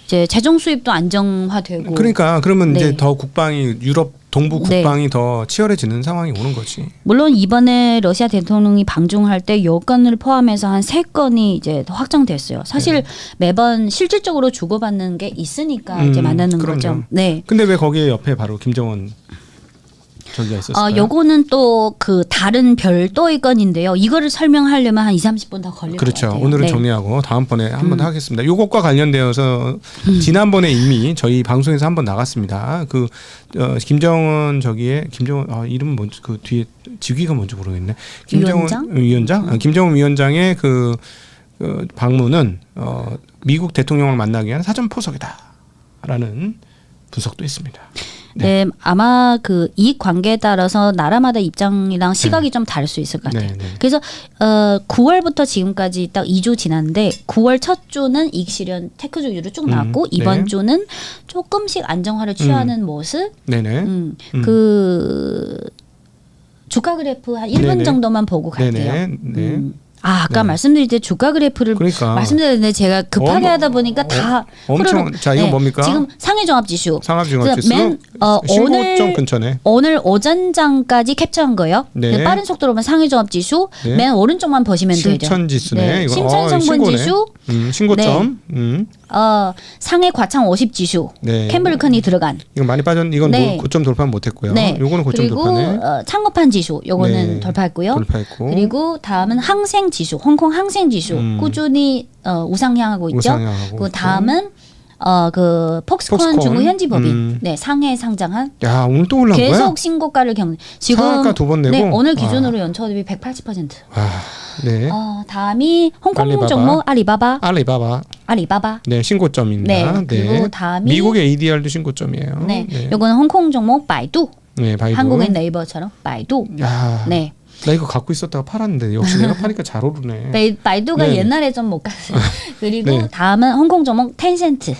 Speaker 1: 이제 재정 수입도 안정화되고.
Speaker 2: 그러니까 그러면
Speaker 1: 네.
Speaker 2: 이제 더 국방이 유럽 동부 국방이 더 치열해지는 상황이 오는 거지.
Speaker 1: 물론 이번에 러시아 대통령이 방중할 때 여건을 포함해서 한 3건이 이제 확정됐어요. 사실 매번 실질적으로 주고받는 게 있으니까 이제 만나는
Speaker 2: 그럼요.
Speaker 1: 거죠. 네.
Speaker 2: 근데 왜 거기에 옆에 바로 김정은 저기가 있었을까요?
Speaker 1: 요거는 또 그 다른 별도의 건인데요. 이거를 설명하려면 한 20-30분 더 걸릴 것
Speaker 2: 그렇죠.
Speaker 1: 같아요.
Speaker 2: 오늘은
Speaker 1: 네.
Speaker 2: 정리하고 다음번에 한번 더 하겠습니다. 요것과 관련되어서 지난번에 이미 저희 방송에서 한번 나갔습니다. 그 김정은 저기에 김정은 이름은 뭔지 그 뒤에 직위가 뭔지 모르겠네. 김정은 위원장? 김정은 위원장의 그 방문은 미국 대통령을 만나기 위한 사전 포석이다라는 분석도 있습니다.
Speaker 1: 네, 아마 그 이익 관계에 따라서 나라마다 입장이랑 시각이 좀 다를 수 있을 것 같아요.
Speaker 2: 네, 네.
Speaker 1: 그래서 9월부터 지금까지 딱 2주 지났는데 9월 첫 주는 이익 실현 테크주의로 쭉 나왔고 이번
Speaker 2: 네.
Speaker 1: 주는 조금씩 안정화를 취하는 모습.
Speaker 2: 네네.
Speaker 1: 그 주가 그래프 한 1분
Speaker 2: 네네.
Speaker 1: 정도만 보고 갈게요.
Speaker 2: 네네. 네.
Speaker 1: 아까
Speaker 2: 네.
Speaker 1: 말씀드릴 때 주가 그래프를
Speaker 2: 그러니까.
Speaker 1: 말씀드렸는데 제가 급하게 하다 보니까 다
Speaker 2: 엄청
Speaker 1: 흐르륵.
Speaker 2: 자 이건 뭡니까?
Speaker 1: 지금 상해 종합 지수.
Speaker 2: 상하종합지수
Speaker 1: 맨
Speaker 2: 신고점 근처네.
Speaker 1: 오늘 오전장까지 캡처한 거예요.
Speaker 2: 네.
Speaker 1: 빠른 속도로 보면 상해 종합 지수
Speaker 2: 네.
Speaker 1: 맨 오른쪽만 보시면 되죠.
Speaker 2: 심천 지수네.
Speaker 1: 네.
Speaker 2: 이거
Speaker 1: 심천 성분
Speaker 2: 신고네.
Speaker 1: 지수,
Speaker 2: 신고점.
Speaker 1: 상해 과창 50 지수,
Speaker 2: 네.
Speaker 1: 캠블컨이 들어간.
Speaker 2: 이건 많이 빠졌. 이건
Speaker 1: 네.
Speaker 2: 고점 돌파 못했고요.
Speaker 1: 네.
Speaker 2: 요거는 고점
Speaker 1: 그리고
Speaker 2: 돌파네.
Speaker 1: 창업한 지수, 요거는
Speaker 2: 네.
Speaker 1: 돌파했고요.
Speaker 2: 돌파했고.
Speaker 1: 그리고 다음은 항생 지수, 홍콩 항생 지수 꾸준히 우상향하고 있죠.
Speaker 2: 우상향하고
Speaker 1: 그
Speaker 2: 있고.
Speaker 1: 다음은 그 폭스콘 중국 현지 법인 네 상해에 상장한
Speaker 2: 야 오늘 또 올라온
Speaker 1: 계속
Speaker 2: 거야?
Speaker 1: 신고가를 지금
Speaker 2: 상한가 2번 내고?
Speaker 1: 네, 오늘 기준으로 연초 대비 180%.
Speaker 2: 네.
Speaker 1: 다음이 홍콩
Speaker 2: 알리바바.
Speaker 1: 종목 알리바바.
Speaker 2: 알리바바. 네 신고점입니다.
Speaker 1: 네. 그리고 다음이
Speaker 2: 미국의 ADR도 신고점이에요.
Speaker 1: 네. 요거는 홍콩 종목 바이두.
Speaker 2: 네, 바이두.
Speaker 1: 한국의 네이버처럼 바이두.
Speaker 2: 야.
Speaker 1: 네.
Speaker 2: 나 이거 갖고 있었다가 팔았는데 역시 내가 파니까 잘 오르네.
Speaker 1: 바이두가
Speaker 2: 네.
Speaker 1: 옛날에 좀 못 갔어요. 그리고
Speaker 2: 네.
Speaker 1: 다음은 홍콩 종목 텐센트.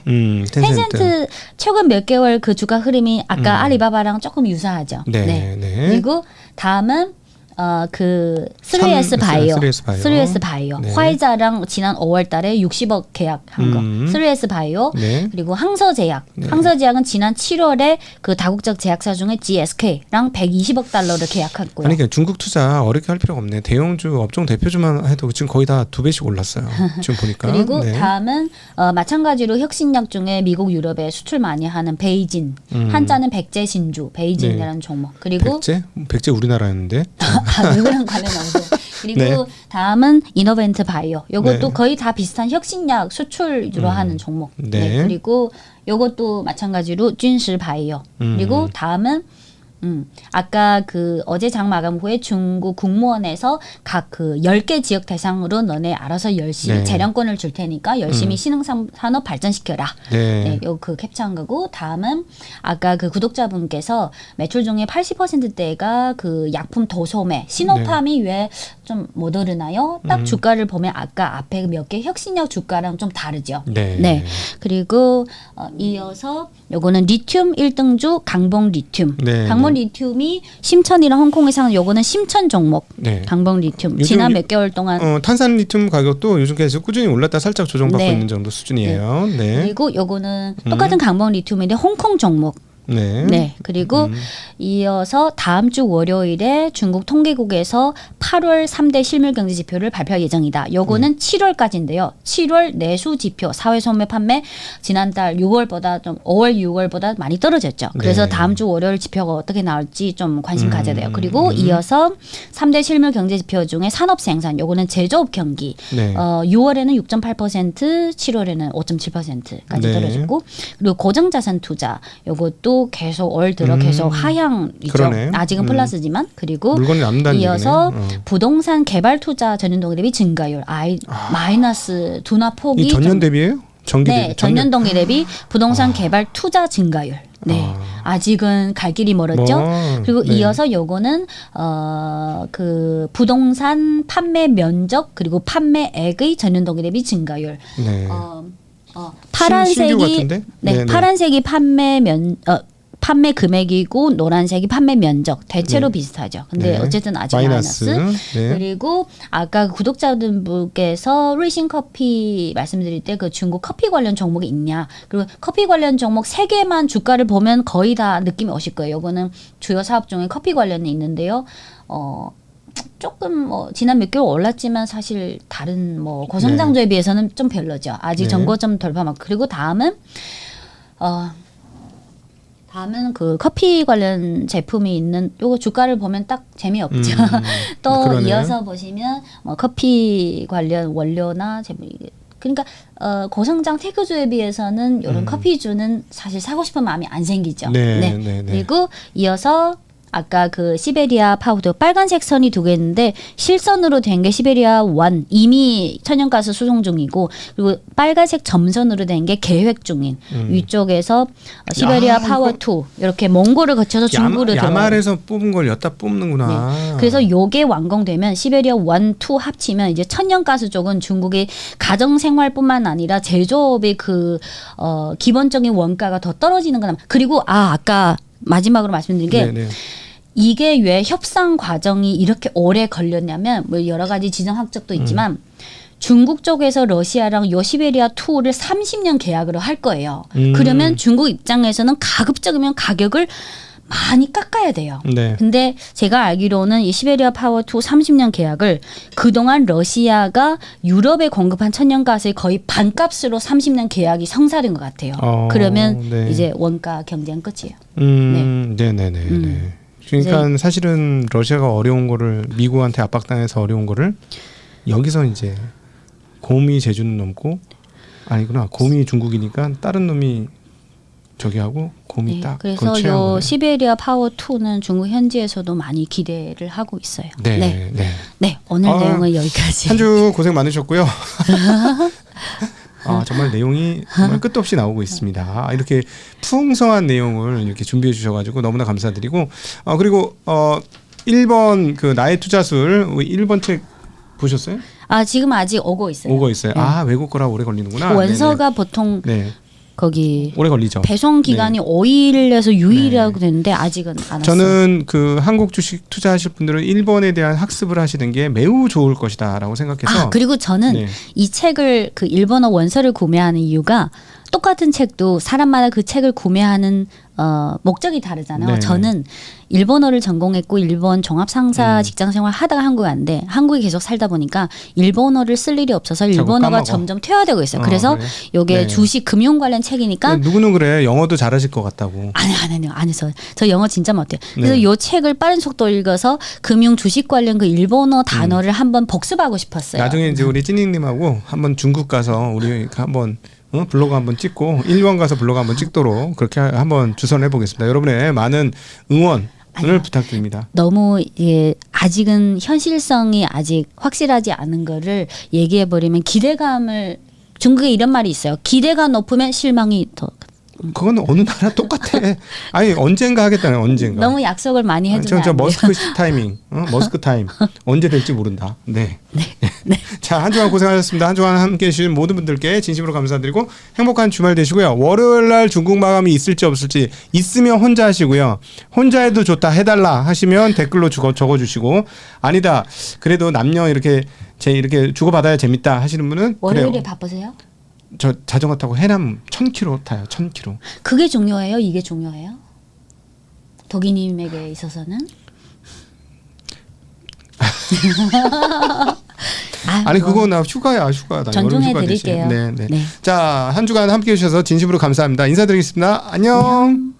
Speaker 2: 텐센트.
Speaker 1: 최근 몇 개월 그 주가 흐름이 아까 알리바바랑 조금 유사하죠.
Speaker 2: 네.
Speaker 1: 그리고 다음은 그 3S 바이오. 3S 바이오.
Speaker 2: 네.
Speaker 1: 화이자랑 지난 5월 달에 60억 계약한 거. 3S 바이오.
Speaker 2: 네.
Speaker 1: 그리고 항서제약.
Speaker 2: 네.
Speaker 1: 항서제약은 지난 7월에 그 다국적 제약사 중에 GSK랑 120억 달러를 계약했고요.
Speaker 2: 아니 그러니까 중국 투자 어렵게 할 필요가 없네. 대형주 업종 대표주만 해도 지금 거의 다 2배씩 올랐어요. 지금 보니까.
Speaker 1: 그리고
Speaker 2: 네.
Speaker 1: 다음은 마찬가지로 혁신약 중에 미국 유럽에 수출 많이 하는 베이진. 한자는 백제 신주 베이진이라는 종목. 그리고
Speaker 2: 백제 우리나라였는데.
Speaker 1: 누구랑 관련 없고. 그리고
Speaker 2: 네.
Speaker 1: 다음은 이노벤트 바이오. 요것도
Speaker 2: 네.
Speaker 1: 거의 다 비슷한 혁신약 수출 주로 하는 종목.
Speaker 2: 네.
Speaker 1: 그리고 요것도 마찬가지로 쥔시 바이오. 그리고 다음은 아까 그 어제 장 마감 후에 중국 국무원에서 각 그 10개 지역 대상으로 너네 알아서 열심히
Speaker 2: 네.
Speaker 1: 재량권을 줄 테니까 열심히 신흥산업 발전시켜라.
Speaker 2: 네.
Speaker 1: 네, 요 그 캡처한 거고 다음은 아까 그 구독자분께서 매출 중에 80%대가 그 약품 도소매 시노팜이 왜 좀 못 오르나요? 딱 주가를 보면 아까 앞에 몇 개 혁신력 주가랑 좀 다르죠.
Speaker 2: 네.
Speaker 1: 네. 그리고 이어서 요거는 리튬 1등주 강봉 리튬.
Speaker 2: 네,
Speaker 1: 강봉 리튬이 심천이랑 홍콩에 사는 요거는 심천 종목.
Speaker 2: 네.
Speaker 1: 강봉 리튬.
Speaker 2: 요즘
Speaker 1: 지난 몇 개월 동안
Speaker 2: 탄산 리튬 가격도 요즘 계속 꾸준히 올랐다 살짝 조정받고
Speaker 1: 네.
Speaker 2: 있는 정도 수준이에요. 네.
Speaker 1: 그리고 요거는 똑같은 강봉 리튬인데 홍콩 종목.
Speaker 2: 네.
Speaker 1: 네. 그리고 이어서 다음 주 월요일에 중국 통계국에서 8월 3대 실물 경제 지표를 발표할 예정이다. 요거는 7월까지인데요. 7월 내수 지표 사회 소매 판매 지난달 6월보다 좀 5월 6월보다 많이 떨어졌죠. 그래서
Speaker 2: 네.
Speaker 1: 다음 주 월요일 지표가 어떻게 나올지 좀 관심 가져야 돼요. 그리고 이어서 3대 실물 경제 지표 중에 산업 생산 요거는 제조업 경기.
Speaker 2: 네.
Speaker 1: 6월에는 6.8%, 7월에는 5.7%까지
Speaker 2: 네.
Speaker 1: 떨어졌고 그리고 고정자산 투자 요것도 계속 올 들어 계속 하향이죠.
Speaker 2: 그러네.
Speaker 1: 아직은 플러스지만 그리고
Speaker 2: 물건이 남는다는
Speaker 1: 이어서
Speaker 2: 얘기네.
Speaker 1: 부동산 개발 투자 전년 대비 증가율 마이너스 둔화 폭이
Speaker 2: 이 전년
Speaker 1: 좀-
Speaker 2: 대비예요? 정기
Speaker 1: 네,
Speaker 2: 대비?
Speaker 1: 전년 동기 대비 부동산 개발 투자 증가율. 네, 아직은 갈 길이 멀었죠. 그리고
Speaker 2: 네.
Speaker 1: 이어서 요거는 그 부동산 판매 면적 그리고 판매액의 전년 동기 대비 증가율.
Speaker 2: 네.
Speaker 1: 신규
Speaker 2: 파란색이
Speaker 1: 같은데? 네, 파란색이 판매 금액이고 노란색이 판매 면적 대체로
Speaker 2: 네.
Speaker 1: 비슷하죠. 근데
Speaker 2: 네.
Speaker 1: 어쨌든 아직
Speaker 2: 마이너스.
Speaker 1: 마이너스.
Speaker 2: 네.
Speaker 1: 그리고 아까 구독자분께서 루이싱 커피 말씀드릴 때 그 중국 커피 관련 종목이 있냐. 그리고 커피 관련 종목 3개만 주가를 보면 거의 다 느낌이 오실 거예요. 이거는 주요 사업 중에 커피 관련이 있는데요. 조금 뭐 지난 몇 개월 올랐지만 사실 다른 뭐 고성장주에 비해서는 좀 별로죠. 아직
Speaker 2: 네.
Speaker 1: 정고점 돌파만. 그리고 다음은 그 커피 관련 제품이 있는 요거 주가를 보면 딱 재미없죠. 또
Speaker 2: 그러네.
Speaker 1: 이어서 보시면 뭐 커피 관련 원료나 제품 그러니까 고성장 테크주에 비해서는 이런 커피주는 사실 사고 싶은 마음이 안 생기죠.
Speaker 2: 네.
Speaker 1: 그리고 이어서 아까 그 시베리아 파우더 빨간색 선이 2개 있는데 실선으로 된 게 시베리아 1 이미 천연가스 수송 중이고 그리고 빨간색 점선으로 된 게 계획 중인 위쪽에서 시베리아 파워 2 이렇게 몽골을 거쳐서 중국으로 들어가요.
Speaker 2: 야말에서 뽑은 걸 여기다 뽑는구나.
Speaker 1: 네. 그래서 요게 완공되면 시베리아 1, 2 합치면 이제 천연가스 쪽은 중국의 가정생활뿐만 아니라 제조업의 그 기본적인 원가가 더 떨어지는 거나 그리고 아까 마지막으로 말씀드린 게
Speaker 2: 네네.
Speaker 1: 이게 왜 협상 과정이 이렇게 오래 걸렸냐면 뭐 여러 가지 지정 학적도 있지만 중국 쪽에서 러시아랑 요 시베리아 2를 30년 계약으로 할 거예요. 그러면 중국 입장에서는 가급적이면 가격을 많이 깎아야 돼요.
Speaker 2: 네.
Speaker 1: 근데 제가 알기로는 이 시베리아 파워 2 30년 계약을 그동안 러시아가 유럽에 공급한 천연가스의 거의 반값으로 30년 계약이 성사된 것 같아요. 그러면
Speaker 2: 네.
Speaker 1: 이제 원가 경쟁 끝이에요.
Speaker 2: 네네네. 그러니까 사실은 러시아가 어려운 거를 미국한테 압박당해서 어려운 거를 여기서 이제 곰이 제주는 넘고 아니구나 곰이 중국이니까 다른 놈이 저기 하고 곰이 딱
Speaker 1: 그래서
Speaker 2: 그걸 취한
Speaker 1: 요
Speaker 2: 거네.
Speaker 1: 시베리아 파워 2는 중국 현지에서도 많이 기대를 하고 있어요.
Speaker 2: 네.
Speaker 1: 오늘 내용은 여기까지.
Speaker 2: 한 주 고생 많으셨고요. 정말 내용이 정말 끝도 없이 나오고 있습니다. 이렇게 풍성한 내용을 이렇게 준비해 주셔가지고 너무나 감사드리고 그리고 1번 그 나의 투자술 1번 책 보셨어요?
Speaker 1: 지금 아직 오고 있어요.
Speaker 2: 오고 있어요.
Speaker 1: 네.
Speaker 2: 외국 거라 오래 걸리는구나.
Speaker 1: 원서가 보통
Speaker 2: 네.
Speaker 1: 거기
Speaker 2: 오래 걸리죠.
Speaker 1: 배송 기간이 5일에서 6일이라고 되는데 아직은 안 왔어요.
Speaker 2: 저는 그 한국 주식 투자하실 분들은 1번에 대한 학습을 하시는 게 매우 좋을 것이다라고 생각해서
Speaker 1: 그리고 저는 이 책을 그 일본어 원서를 구매하는 이유가 똑같은 책도 사람마다 그 책을 구매하는 목적이 다르잖아요.
Speaker 2: 네.
Speaker 1: 저는 일본어를 전공했고 일본 종합상사 직장생활 하다가 한국에 왔는데 한국에 계속 살다 보니까 일본어를 쓸 일이 없어서 일본어가
Speaker 2: 까먹어.
Speaker 1: 점점 퇴화되고 있어요. 그래서
Speaker 2: 그래요?
Speaker 1: 이게
Speaker 2: 네.
Speaker 1: 주식 금융 관련 책이니까
Speaker 2: 누구는 그래 영어도 잘하실 것 같다고.
Speaker 1: 아니요. 저 영어 진짜 못해요. 그래서
Speaker 2: 네.
Speaker 1: 요 책을 빠른 속도로 읽어서 금융 주식 관련 그 일본어 단어를 한번 복습하고 싶었어요.
Speaker 2: 나중에 이제 우리 찐이님하고 한번 중국 가서 우리 한번 블로그 한번 찍고 일본 가서 블로그 한번 찍도록 그렇게 한번 주선해 보겠습니다. 여러분의 많은 응원을 부탁드립니다.
Speaker 1: 너무 아직은 현실성이 아직 확실하지 않은 거를 얘기해 버리면 기대감을 중국에 이런 말이 있어요. 기대가 높으면 실망이 더.
Speaker 2: 그건 어느 나라 똑같아. 아니 언젠가 하겠다는 언젠가.
Speaker 1: 너무 약속을 많이 해주면
Speaker 2: 저
Speaker 1: 안 돼요.
Speaker 2: 머스크 타이밍, 머스크 타임 언제 될지 모른다. 네. 자, 한 주간 고생하셨습니다. 한 주간 함께 해주신 모든 분들께 진심으로 감사드리고 행복한 주말 되시고요. 월요일 날 중국 마감이 있을지 없을지 있으면 혼자 하시고요. 혼자 해도 좋다 해달라 하시면 댓글로 적어주시고 아니다 그래도 남녀 이렇게 주고받아야 재밌다 하시는 분은
Speaker 1: 월요일에
Speaker 2: 그래요.
Speaker 1: 바쁘세요?
Speaker 2: 저 자전거 타고 해남 1000km 타요. 1000km.
Speaker 1: 그게 중요해요? 이게 중요해요? 덕이님에게 있어서는?
Speaker 2: 아니 그거 나 휴가야 휴가.
Speaker 1: 존중해 드릴게요.
Speaker 2: 네. 자, 한 주간 함께해 주셔서 진심으로 감사합니다. 인사드리겠습니다. 안녕.